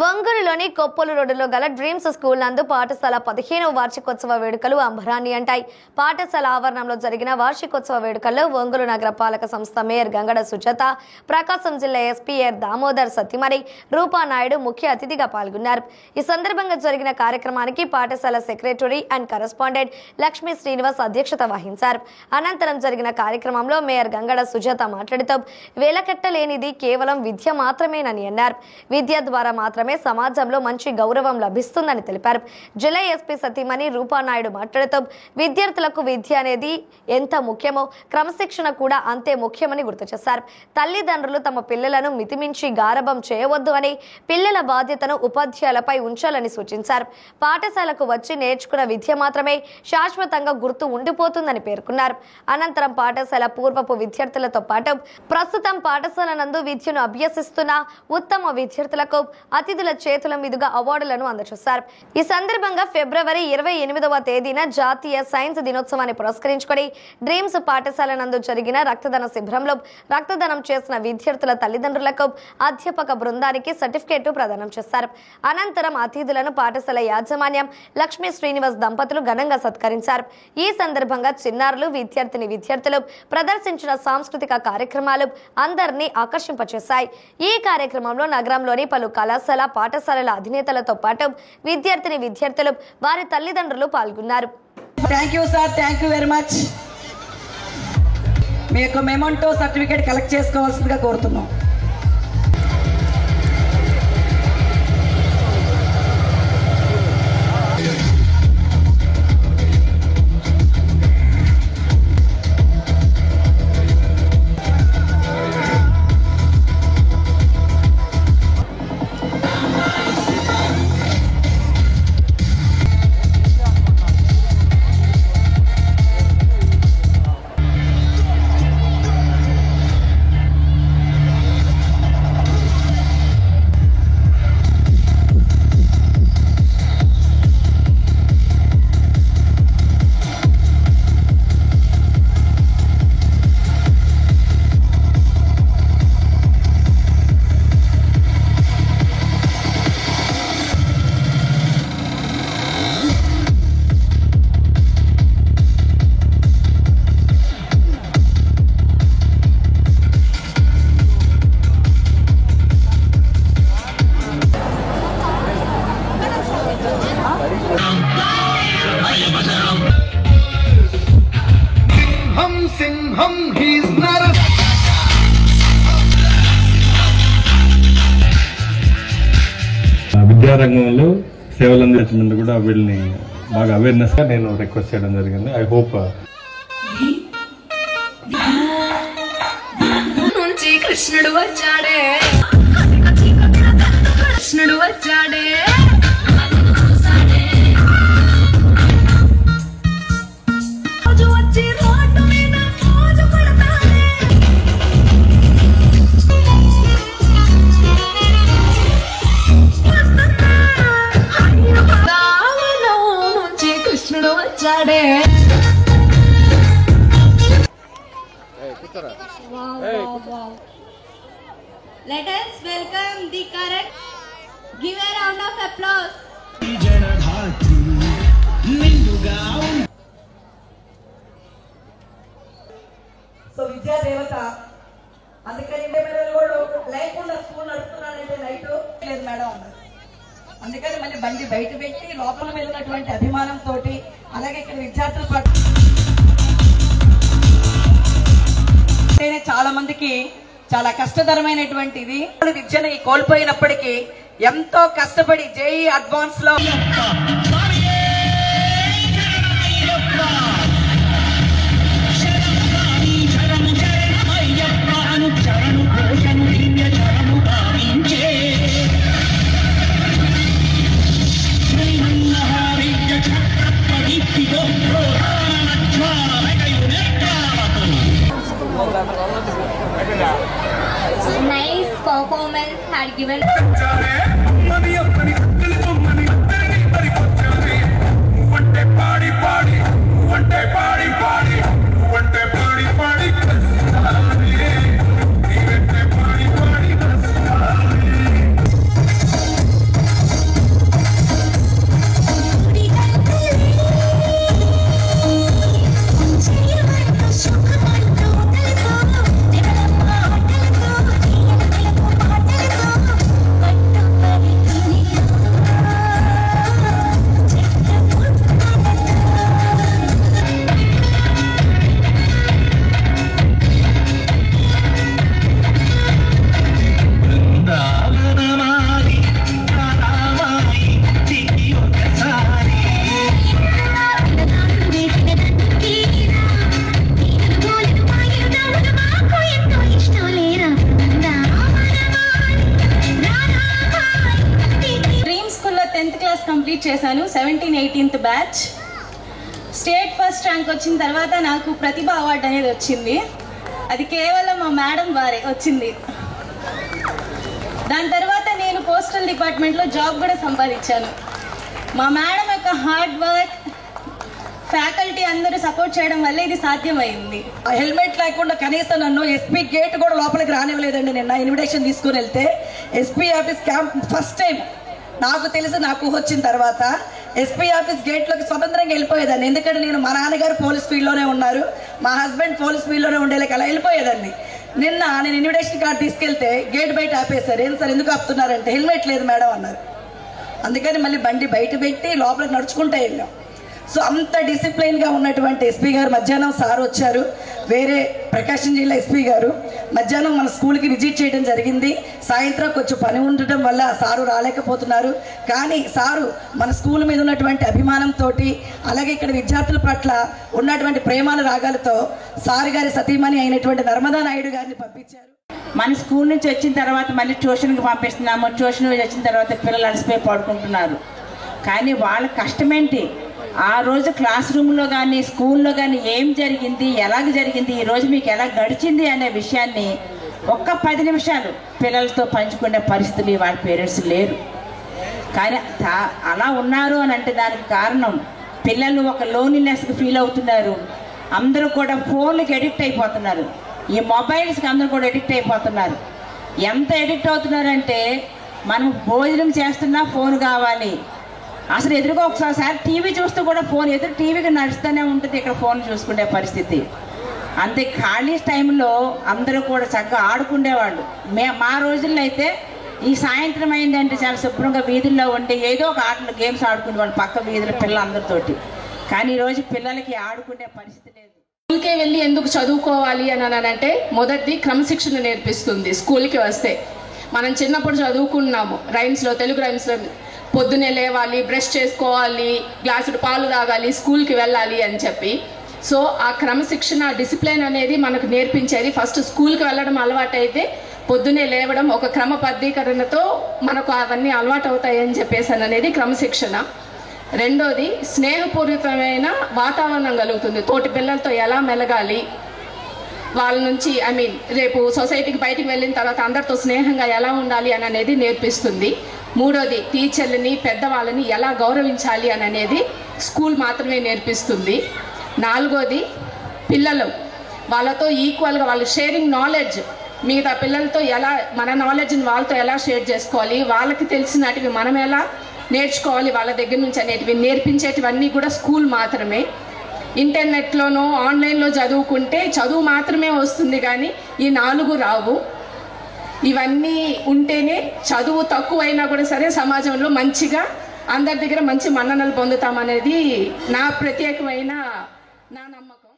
వంగూరులోని కొప్పలు రోడ్డులో గల dreams school నందు పాఠశాల 15వ వార్షికోత్సవ వేడుకలు అంబరాన్ని అంటాయి. పాఠశాల ఆవరణంలో జరిగిన వార్షికోత్సవ వేడుకల్లో ఒంగోలు నగర పాలక సంస్థ మేయర్ గంగడ సుజాత, ప్రకాశం జిల్లా ఎస్పీ దామోదర్ సత్యమణి, రూపానాయుడు ముఖ్య అతిథిగా పాల్గొన్నారు. ఈ సందర్భంగా జరిగిన కార్యక్రమానికి పాఠశాల secretary and correspondent Lakshmi Srinivas అధ్యక్షత వహించారు. అనంతరం జరిగిన కార్యక్రమంలో మేయర్ గంగడ సుజాత మాట్లాడుతూ వెలకట్టలేనిది కేవలం విద్య మాత్రమేనని అన్నారు. విద్య ద్వారా మాత్రమే సమాజంలో మంచి గౌరవం లభిస్తుందని తెలిపారు. జిల్లా ఎస్పీ సతీమణి రూపానాయుడు మాట్లాడుతూ విద్యార్థులకు విద్య అనేది ఎంత ముఖ్యమో క్రమశిక్షణ కూడా అంతే ముఖ్యమని గుర్తు చేశారు. తల్లిదండ్రులు తమ పిల్లలను మితిమించి గారభం చేయవద్దు అని, పిల్లల బాధ్యతను ఉపాధ్యాయులపై ఉంచాలని సూచించారు. పాఠశాలకు వచ్చి నేర్చుకున్న విద్య మాత్రమే శాశ్వతంగా గుర్తు ఉండిపోతుందని పేర్కొన్నారు. అనంతరం పాఠశాల పూర్వపు విద్యార్థులతో పాటు ప్రస్తుతం పాఠశాల నందు విద్యను అభ్యసిస్తున్న ఉత్తమ విద్యార్థులకు అతిథుల చేతుల మీదుగా అవార్డులను అందజేశారు. ఈ సందర్భంగా ఫిబ్రవరి 28వ తేదీన జాతీయ సైన్స్ దినోత్సవాన్ని పురస్కరించుకొని డ్రీమ్స్ పాఠశాల నందు జరిగిన రక్తదాన శిబిరంలో రక్తదానం చేసిన విద్యార్థుల తల్లిదండ్రులకు అధ్యాపక బృందానికి సర్టిఫికేట్ ప్రదానం చేశారు. అనంతరం అతిథులను పాఠశాల యాజమాన్యం లక్ష్మీ శ్రీనివాస్ దంపతులు ఘనంగా సత్కరించారు. ఈ సందర్భంగా చిన్నారులు, విద్యార్థులు ప్రదర్శించిన సాంస్కృతిక కార్యక్రమాలు అందరినీ ఆకర్షింపచేశాయి. ఈ కార్యక్రమంలో నగరంలోని పలు కళాశాల, పాఠశాలల అధినేతలతో పాటు విద్యార్థులు, వారి తల్లిదండ్రులు పాల్గొన్నారు. Thank you sir, thank you very much. మీ యొక్క మెమోంటో సర్టిఫికేట్ కలెక్ట్ చేసుకోవాల్సిందిగా కోరుతున్నాం. విద్యారంగంలో సేవలు అందించినందుకు కూడా వీళ్ళని బాగా అవేర్నెస్ గా నేను రిక్వెస్ట్ చేయడం జరిగింది. ఐ హోప్ కృష్ణుడు వచ్చాడే Let us welcome the correct. Give a round of applause. So విద్యా దేవత అందుకని కూడా లైట్ ఉన్న స్కూల్ నడుపుతున్నానంటే లైట్ లేదు మేడం అన్నారు. అందుకని మళ్ళీ బండి బయట పెట్టి లోపల మీద ఉన్నటువంటి అభిమానంతో అలాగే ఇక్కడ విద్యార్థుల పట్ల చాలా మందికి చాలా కష్టతరమైనటువంటిది. విద్యను కోల్పోయినప్పటికీ ఎంతో కష్టపడి జేఈ అడ్వాన్స్ లో Nice performance had given. Class complete చేశాను, 17-18th batch. State first rank వచ్చిన తర్వాత నాకు ప్రతిభ అవార్డు అనేది వచ్చింది. అది కేవలం మా మేడం వారే వచ్చింది. దాని తర్వాత నేను పోస్టల్ డిపార్ట్మెంట్లో జాబ్ కూడా సంపాదించాను. మా మేడం యొక్క హార్డ్ వర్క్, ఫ్యాకల్టీ అందరూ సపోర్ట్ చేయడం వల్ల ఇది సాధ్యమైంది. హెల్మెట్ లేకుండా కనీసం నన్ను ఎస్పీ గేట్ కూడా లోపలికి రానివ్వలేదండి. నిన్న ఇన్విటేషన్ తీసుకుని వెళ్తే SP office camp first time నాకు తెలిసి నాకు వచ్చిన తర్వాత ఎస్పీ ఆఫీస్ గేట్లోకి స్వతంత్రంగా వెళ్ళిపోయేదాన్ని. ఎందుకంటే నేను మా నాన్నగారు పోలీస్ ఫీల్డ్లోనే ఉన్నారు, మా హస్బెండ్ పోలీస్ ఫీల్డ్లోనే ఉండేలాగా అలా వెళ్ళిపోయేదాన్ని. నిన్న నేను ఇన్విటేషన్ కార్డు తీసుకెళ్తే గేట్ బయట ఆపేశారు. ఏం సార్ ఎందుకు ఆపుతున్నారంటే హెల్మెట్ లేదు మేడం అన్నారు. అందుకని మళ్ళీ బండి బయట పెట్టి లోపలికి నడుచుకుంటూ వెళ్ళాం. సో అంత డిసిప్లైన్గా ఉన్నటువంటి ఎస్పీ గారు మధ్యాహ్నం సార్ వచ్చారు, వేరే ప్రకాశం జిల్లా ఎస్పీ గారు మధ్యాహ్నం మన స్కూల్కి విజిట్ చేయడం జరిగింది. సాయంత్రం కొంచెం పని ఉండటం వల్ల సారు రాలేకపోతున్నారు. కానీ సారు మన స్కూల్ మీద ఉన్నటువంటి అభిమానంతో, అలాగే ఇక్కడ విద్యార్థుల పట్ల ఉన్నటువంటి ప్రేమాల రాగాలతో సారు గారి సతీమణి అయినటువంటి నర్మదా నాయుడు గారిని పంపించారు. మన స్కూల్ నుంచి వచ్చిన తర్వాత మళ్ళీ ట్యూషన్కి పంపిస్తున్నాము. ట్యూషన్ వచ్చిన తర్వాత పిల్లలు అలసిపోయి పడుకుంటున్నారు. కానీ వాళ్ళ కష్టమేంటి, ఆ రోజు క్లాస్ రూమ్లో కానీ స్కూల్లో కానీ ఏం జరిగింది, ఎలాగ జరిగింది, ఈరోజు మీకు ఎలా గడిచింది అనే విషయాన్ని ఒక్క 10 నిమిషాలు పిల్లలతో పంచుకునే పరిస్థితులు వాళ్ళ పేరెంట్స్ లేరు. కానీ అలా ఉన్నారు అని అంటే దానికి కారణం పిల్లలు ఒక లోన్లీనెస్కి ఫీల్ అవుతున్నారు. అందరూ కూడా ఫోన్లకి ఎడిక్ట్ అయిపోతున్నారు, ఈ మొబైల్స్కి అందరూ కూడా ఎడిక్ట్ అయిపోతున్నారు. ఎంత ఎడిక్ట్ అవుతున్నారంటే మనం భోజనం చేస్తున్నా ఫోన్ కావాలి, అసలు ఎదురుగా ఒకసారి టీవీ చూస్తూ కూడా ఫోన్, ఎదురు టీవీకి నడుస్తూనే ఉంటుంది, ఇక్కడ ఫోన్ చూసుకునే పరిస్థితి. అంతే ఖాళీ టైంలో అందరూ కూడా చక్కగా ఆడుకునేవాళ్ళు. మా రోజుల్లో అయితే ఈ సాయంత్రం అయిందంటే చాలా శుభ్రంగా వీధుల్లో ఉండి ఏదో ఒక ఆటలు గేమ్స్ ఆడుకునేవాళ్ళు పక్క వీధుల పిల్లలందరితోటి. కానీ ఈరోజు పిల్లలకి ఆడుకునే పరిస్థితి లేదు. స్కూల్కే వెళ్ళి ఎందుకు చదువుకోవాలి అని అంటే మొదటిది క్రమశిక్షణ నేర్పిస్తుంది. స్కూల్కి వస్తే మనం చిన్నప్పుడు చదువుకున్నాము రైమ్స్లో, తెలుగు రైమ్స్లో పొద్దునే లేవాలి, బ్రష్ చేసుకోవాలి, గ్లాసుడు పాలు తాగాలి, స్కూల్కి వెళ్ళాలి అని చెప్పి. సో ఆ క్రమశిక్షణ, డిసిప్లిన్ అనేది మనకు నేర్పించేది. ఫస్ట్ స్కూల్కి వెళ్ళడం అలవాటు అయితే పొద్దునే లేవడం ఒక క్రమబద్ధీకరణతో మనకు అవన్నీ అలవాటు అవుతాయని చెప్పేసి అనేది క్రమశిక్షణ. రెండోది స్నేహపూరితమైన వాతావరణం కలుగుతుంది. తోటి పిల్లలతో ఎలా మెలగాలి, వాళ్ళ నుంచి రేపు సొసైటీకి బయటికి వెళ్ళిన తర్వాత అందరితో స్నేహంగా ఎలా ఉండాలి అని అనేది నేర్పిస్తుంది. మూడోది టీచర్లని, పెద్దవాళ్ళని ఎలా గౌరవించాలి అని అనేది స్కూల్ మాత్రమే నేర్పిస్తుంది. నాలుగోది పిల్లలు వాళ్ళతో ఈక్వల్గా వాళ్ళు షేరింగ్ నాలెడ్జ్, మిగతా పిల్లలతో ఎలా మన నాలెడ్జ్ని వాళ్ళతో ఎలా షేర్ చేసుకోవాలి, వాళ్ళకి తెలిసినటివి మనం ఎలా నేర్చుకోవాలి వాళ్ళ దగ్గర నుంచి అనేటివి నేర్పించేటివన్నీ కూడా స్కూల్ మాత్రమే. ఇంటర్నెట్లోనో ఆన్లైన్లో చదువుకుంటే చదువు మాత్రమే వస్తుంది, కానీ ఈ 4 రావు. ఇవన్నీ ఉంటేనే చదువు తక్కువైనా కూడా సరే సమాజంలో మంచిగా అందరి దగ్గర మంచి మన్ననలు పొందుతామనేది నా ప్రత్యేకమైన నా నమ్మకం.